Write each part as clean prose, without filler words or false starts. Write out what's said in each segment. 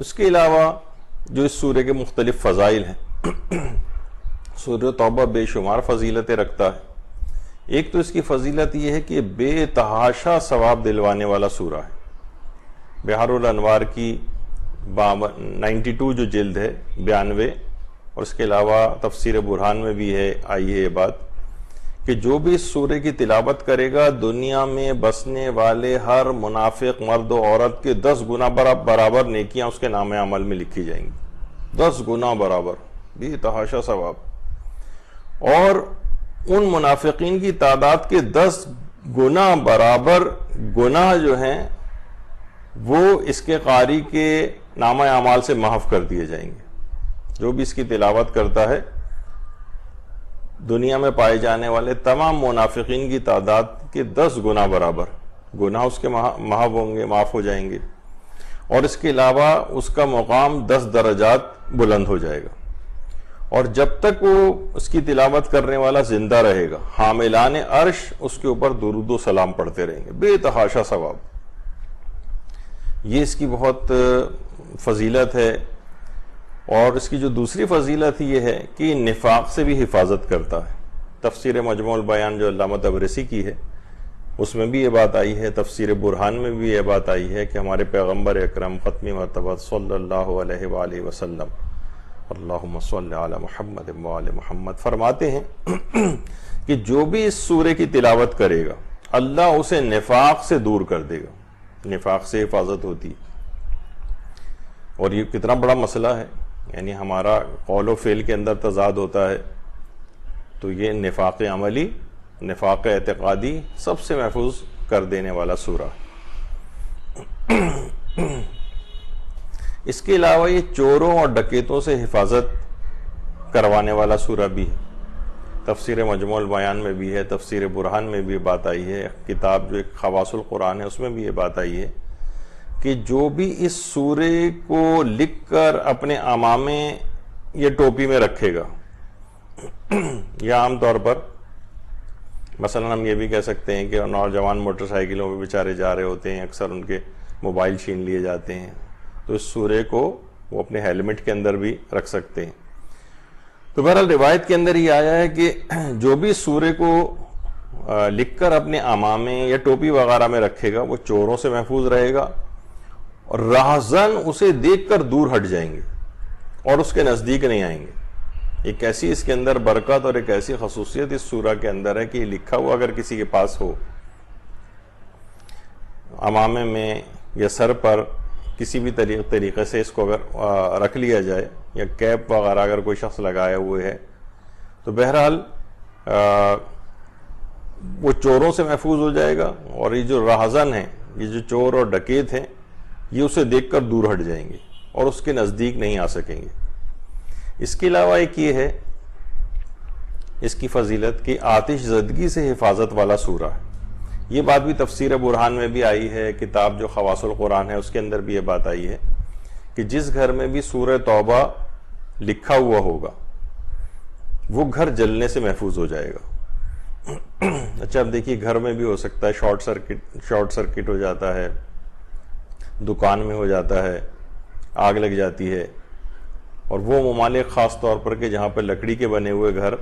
اس کے علاوہ جو اس سورے کے مختلف فضائل ہیں، سورہ توبہ بے شمار فضیلتیں رکھتا ہے۔ ایک تو اس کی فضیلت یہ ہے کہ بے تحاشا ثواب دلوانے والا سورہ ہے۔ بحار الانوار کی 92 جو جلد ہے، 92، اور اس کے علاوہ تفسیر برہان میں بھی ہے آئی ہے یہ بات کہ جو بھی اس سورے کی تلاوت کرے گا دنیا میں بسنے والے ہر منافق مرد و عورت کے 10 گنا برابر نیکیاں اس کے نام عمل میں لکھی جائیں گی، 10 گنا برابر، بے تحاشا ثواب۔ اور ان منافقین کی تعداد کے 10 گنا برابر گناہ جو ہیں وہ اس کے قاری کے نامہ اعمال سے محو کر دیے جائیں گے۔ جو بھی اس کی تلاوت کرتا ہے دنیا میں پائے جانے والے تمام منافقین کی تعداد کے 10 گنا برابر گناہ اس کے محو ہوں گے، معاف ہو جائیں گے، اور اس کے علاوہ اس کا مقام 10 درجات بلند ہو جائے گا۔ اور جب تک وہ اس کی تلاوت کرنے والا زندہ رہے گا حاملان عرش اس کے اوپر درود و سلام پڑھتے رہیں گے، بے تحاشا ثواب۔ یہ اس کی بہت فضیلت ہے۔ اور اس کی جو دوسری فضیلت یہ ہے کہ نفاق سے بھی حفاظت کرتا ہے۔ تفسیر مجموع البیان جو علامہ طبرسی کی ہے اس میں بھی یہ بات آئی ہے، تفسیر برہان میں بھی یہ بات آئی ہے کہ ہمارے پیغمبر اکرم ختمی مرتبہ صلی اللہ علیہ وآلہ وسلم اللہم صلی علی محمد وآل محمد فرماتے ہیں کہ جو بھی اس سورے کی تلاوت کرے گا اللہ اسے نفاق سے دور کر دے گا۔ نفاق سے حفاظت ہوتی ہے، اور یہ کتنا بڑا مسئلہ ہے، یعنی ہمارا قول و فعل کے اندر تضاد ہوتا ہے، تو یہ نفاق عملی، نفاق اعتقادی سب سے محفوظ کر دینے والا سورہ۔ اس کے علاوہ یہ چوروں اور ڈکیتوں سے حفاظت کروانے والا سورہ بھی ہے۔ تفسیر مجموع البیان میں بھی ہے، تفسیر برہان میں بھی بات آئی ہے، کتاب جو ایک خواص القرآن ہے اس میں بھی یہ بات آئی ہے کہ جو بھی اس سورے کو لکھ کر اپنے عمامے یا ٹوپی میں رکھے گا، یا عام طور پر مثلا ہم یہ بھی کہہ سکتے ہیں کہ نوجوان موٹر سائیکلوں پہ بیچارے جا رہے ہوتے ہیں، اکثر ان کے موبائل چھین لیے جاتے ہیں، تو اس سورے کو وہ اپنے ہیلمٹ کے اندر بھی رکھ سکتے ہیں۔ تو بہرحال روایت کے اندر یہ آیا ہے کہ جو بھی اس سورے کو لکھ کر اپنے عمامے یا ٹوپی وغیرہ میں رکھے گا وہ چوروں سے محفوظ رہے گا، اور راہزن اسے دیکھ کر دور ہٹ جائیں گے اور اس کے نزدیک نہیں آئیں گے۔ ایک ایسی اس کے اندر برکت اور ایک ایسی خصوصیت اس سورہ کے اندر ہے کہ یہ لکھا ہوا اگر کسی کے پاس ہو عمامے میں یا سر پر کسی بھی طریقے سے اس کو اگر رکھ لیا جائے، یا کیپ وغیرہ اگر کوئی شخص لگائے ہوئے ہے، تو بہرحال وہ چوروں سے محفوظ ہو جائے گا، اور یہ جو راہزن ہیں، یہ جو چور اور ڈکیت ہیں، یہ اسے دیکھ کر دور ہٹ جائیں گے اور اس کے نزدیک نہیں آ سکیں گے۔ اس کے علاوہ ایک یہ ہے اس کی فضیلت کہ آتش زدگی سے حفاظت والا سورہ ہے۔ یہ بات بھی تفسیر برہان میں بھی آئی ہے، کتاب جو خواص القرآن ہے اس کے اندر بھی یہ بات آئی ہے کہ جس گھر میں بھی سورہ توبہ لکھا ہوا ہوگا وہ گھر جلنے سے محفوظ ہو جائے گا۔ اچھا اب دیکھیے گھر میں بھی ہو سکتا ہے شارٹ سرکٹ ہو جاتا ہے، دکان میں ہو جاتا ہے، آگ لگ جاتی ہے، اور وہ ممالک خاص طور پر کہ جہاں پہ لکڑی کے بنے ہوئے گھر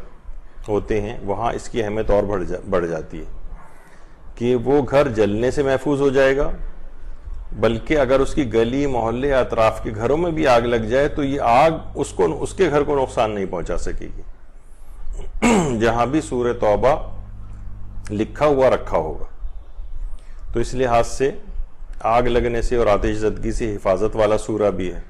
ہوتے ہیں وہاں اس کی اہمیت اور بڑھ جاتی ہے کہ وہ گھر جلنے سے محفوظ ہو جائے گا، بلکہ اگر اس کی گلی محلے اطراف کے گھروں میں بھی آگ لگ جائے تو یہ آگ اس کے گھر کو نقصان نہیں پہنچا سکے گی جہاں بھی سورہ توبہ لکھا ہوا رکھا ہوگا۔ تو اس لحاظ سے آگ لگنے سے اور آتش زدگی سے حفاظت والا سورہ بھی ہے۔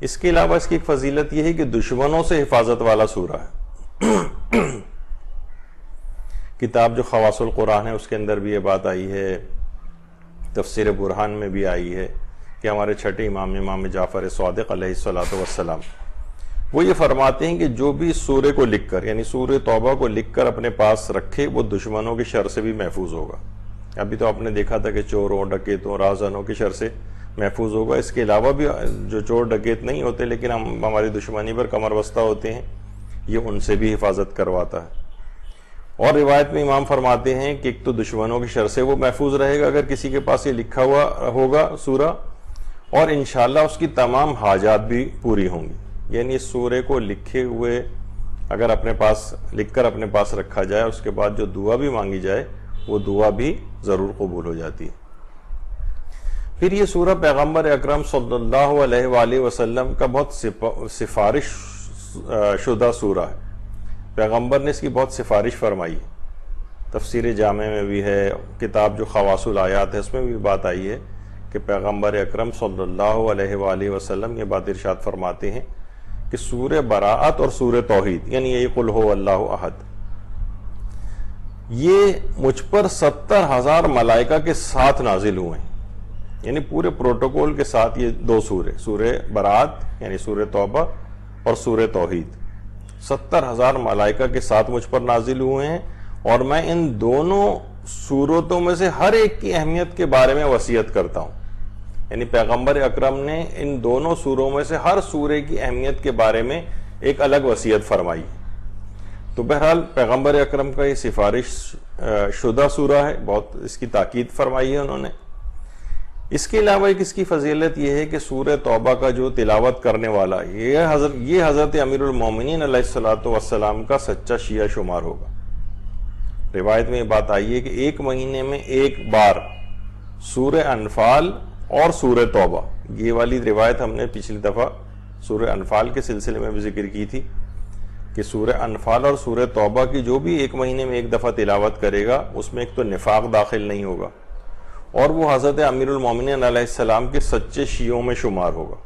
اس کے علاوہ اس کی ایک فضیلت یہ ہے کہ دشمنوں سے حفاظت والا سورہ ہے۔ کتاب جو خواص القرآن ہے اس کے اندر بھی یہ بات آئی ہے، تفسیر برہان میں بھی آئی ہے کہ ہمارے چھٹے امام جعفر صادق علیہ السلام وہ یہ فرماتے ہیں کہ جو بھی اس سورے کو لکھ کر، یعنی سورہ توبہ کو لکھ کر اپنے پاس رکھے وہ دشمنوں کے شر سے بھی محفوظ ہوگا۔ ابھی تو آپ نے دیکھا تھا کہ چوروں ڈکیتوں راہزنوں کے شر سے محفوظ ہوگا۔ اس کے علاوہ بھی جو چور ڈکیت نہیں ہوتے لیکن ہماری دشمنی پر کمر بستہ ہوتے ہیں، یہ ان سے بھی حفاظت کرواتا ہے۔ اور روایت میں امام فرماتے ہیں کہ ایک تو دشمنوں کے شر سے وہ محفوظ رہے گا اگر کسی کے پاس یہ لکھا ہوا ہوگا سورہ، اور انشاءاللہ اس کی تمام حاجات بھی پوری ہوں گی. یعنی اس سورے کو لکھے ہوئے اگر اپنے پاس لکھ کر اپنے پاس رکھا جائے، اس کے بعد جو دعا بھی مانگی جائے وہ دعا بھی ضرور قبول ہو جاتی ہے. پھر یہ سورہ پیغمبر اکرم صلی اللہ علیہ وآلہ وسلم کا بہت سفارش شدہ سورہ ہے. پیغمبر نے اس کی بہت سفارش فرمائی ہے. تفسیر جامع میں بھی ہے، کتاب جو خواص الآیات ہے اس میں بھی بات آئی ہے کہ پیغمبر اکرم صلی اللہ علیہ وآلہ وسلم یہ بات ارشاد فرماتے ہیں کہ سورہ براءت اور سورہ توحید، یعنی یہی قل هو اللہ احد، یہ مجھ پر 70,000 ملائکہ کے ساتھ نازل ہوئے ہیں. یعنی پورے پروٹوکول کے ساتھ یہ دو سورے، سورہ براءت یعنی سورہ توبہ اور سورہ توحید، 70,000 ملائکہ کے ساتھ مجھ پر نازل ہوئے ہیں. اور میں ان دونوں سورتوں میں سے ہر ایک کی اہمیت کے بارے میں وصیت کرتا ہوں. یعنی پیغمبر اکرم نے ان دونوں سوروں میں سے ہر سورے کی اہمیت کے بارے میں ایک الگ وصیت فرمائی. تو بہرحال پیغمبر اکرم کا یہ سفارش شدہ سورہ ہے، بہت اس کی تاکید فرمائی ہے انہوں نے. اس کے علاوہ ایک اس کی فضیلت یہ ہے کہ سورہ توبہ کا جو تلاوت کرنے والا یہ حضرت امیر المومنین علیہ الصلوۃ والسلام کا سچا شیعہ شمار ہوگا. روایت میں یہ بات آئی ہے کہ ایک مہینے میں ایک بار سورہ انفال اور سورہ توبہ، یہ والی روایت ہم نے پچھلی دفعہ سورہ انفال کے سلسلے میں بھی ذکر کی تھی کہ سورہ انفال اور سورہ توبہ کی جو بھی ایک مہینے میں ایک دفعہ تلاوت کرے گا اس میں ایک تو نفاق داخل نہیں ہوگا اور وہ حضرت امیر المومنین علیہ السلام کے سچے شیعوں میں شمار ہوگا.